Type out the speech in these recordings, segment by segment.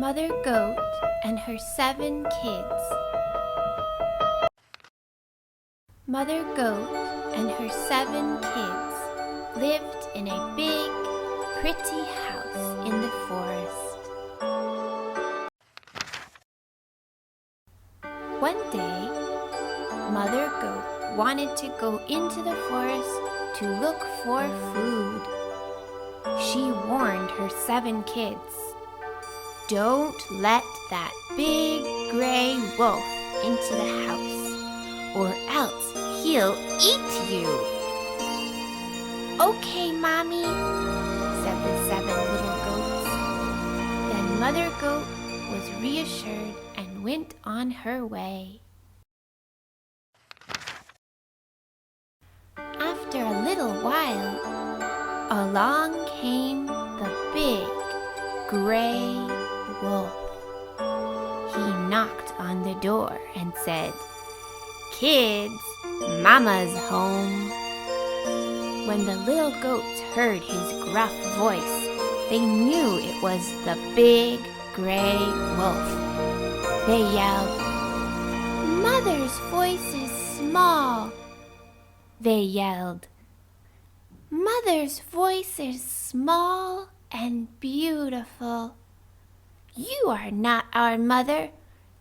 Mother Goat and her 7 kids. Mother Goat and her 7 kids lived in a big, pretty house in the forest. One day, Mother Goat wanted to go into the forest to look for food. She warned her 7 kids, "Don't let that big gray wolf into the house, or else he'll eat you." "Okay, Mommy," said the 7 little goats. Then Mother Goat was reassured and went on her way. After a little while, along came the big gray wolf. He knocked on the door and said, "Kids, Mama's home." When the little goats heard his gruff voice, they knew it was the big gray wolf. They yelled, "Mother's voice is small." They yelled, "Mother's voice is small and beautiful. You are not our mother.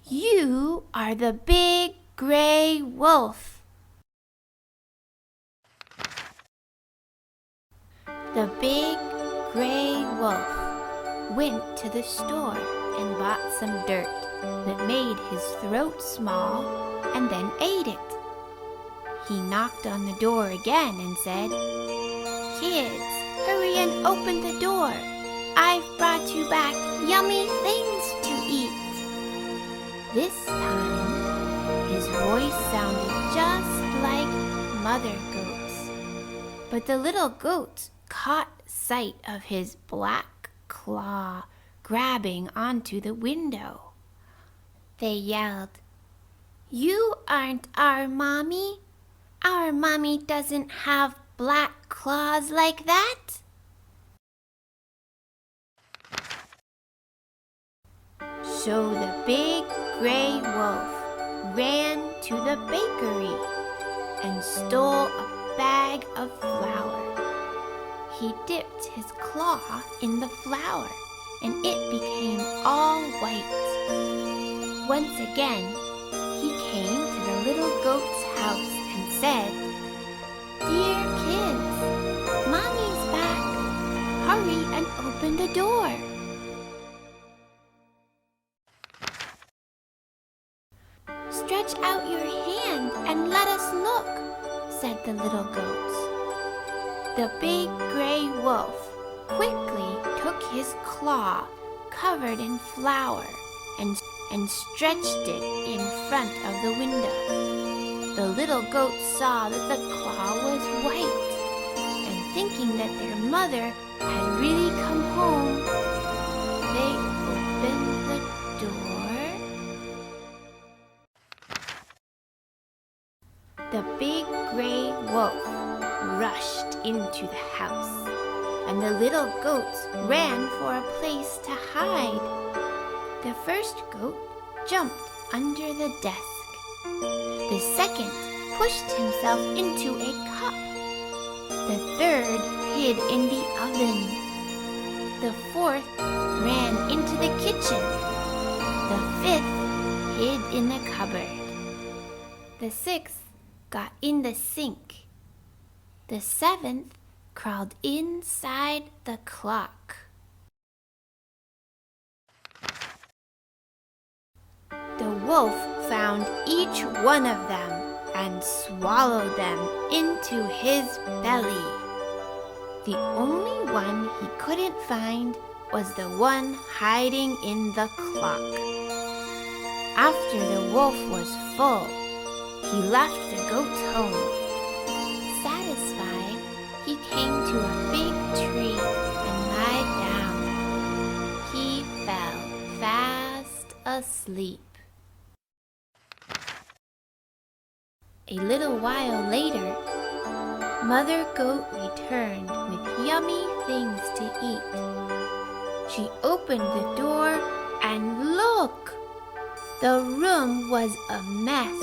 You are the big gray wolf." The big gray wolf went to the store and bought some dirt that made his throat small and then ate it. He knocked on the door again and said, "Kids, hurry and open the door. I've brought you back yummy things to eat." This time, his voice sounded just like Mother Goat's. But the little goats caught sight of his black claw grabbing onto the window. They yelled, "You aren't our mommy. Our mommy doesn't have black claws like that." So the big gray wolf ran to the bakery and stole a bag of flour. He dipped his claw in the flour and it became all white. Once again, he came to the little goat's house and said, "Dear kids, Mommy's back. Hurry and open the door." "Stretch out your hand and let us look," said the little goats. The big gray wolf quickly took his claw covered in flour and stretched it in front of the window. The little goats saw that the claw was white, and thinking that their mother had really come home, they opened the door. The big gray wolf rushed into the house, and the little goats ran for a place to hide. The first goat jumped under the desk. The second pushed himself into a cup. The third hid in the oven. The fourth ran into the kitchen. The fifth hid in the cupboard. The sixth got in the sink. The seventh crawled inside the clock. The wolf found each one of them and swallowed them into his belly. The only one he couldn't find was the one hiding in the clock. After the wolf was full, he left the goats home. Satisfied, he came to a big tree and lied down. He fell fast asleep. A little while later, Mother Goat returned with yummy things to eat. She opened the door and The room was a mess,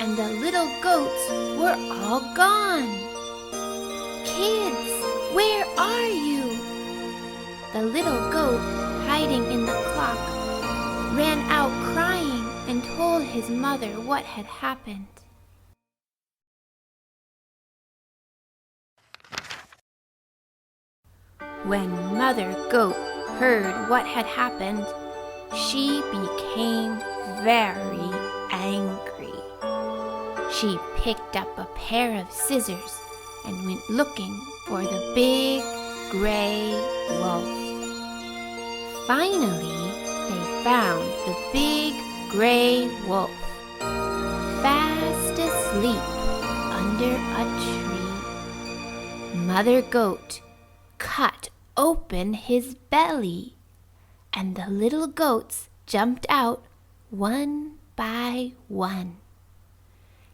and the little goats were all gone. "Kids, where are you?" The little goat, hiding in the clock, ran out crying and told his mother what had happened. When Mother Goat heard what had happened, she became very angry. She picked up a pair of scissors and went looking for the big gray wolf. Finally, they found the big gray wolf, fast asleep under a tree. Mother Goat cut open his belly, and the little goats jumped out one by one.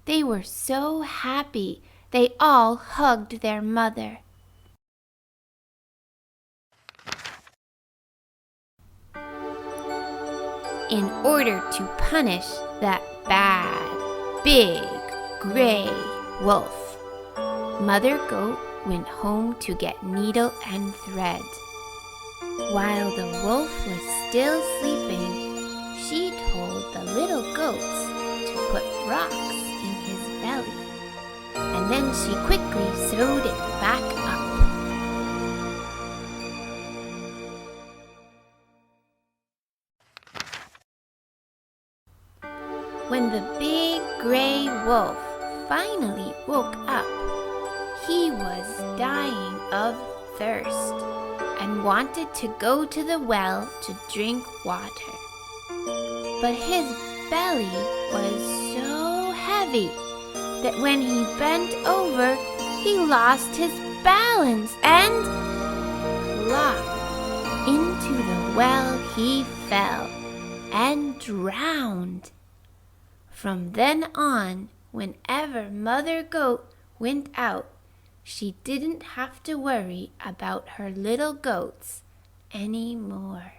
They were so happy they all hugged their mother. In order to punish that bad, big, gray wolf, Mother Goat went home to get needle and thread. While the wolf was still sleeping, she told the little goats to put rocks in his belly, and then she quickly sewed it back up. When the big gray wolf finally woke up, he was dying of thirst and wanted to go to the well to drink water. But his belly was so heavy that when he bent over, he lost his balance and plop! Into the well he fell and drowned. From then on, whenever Mother Goat went out, she didn't have to worry about her little goats anymore.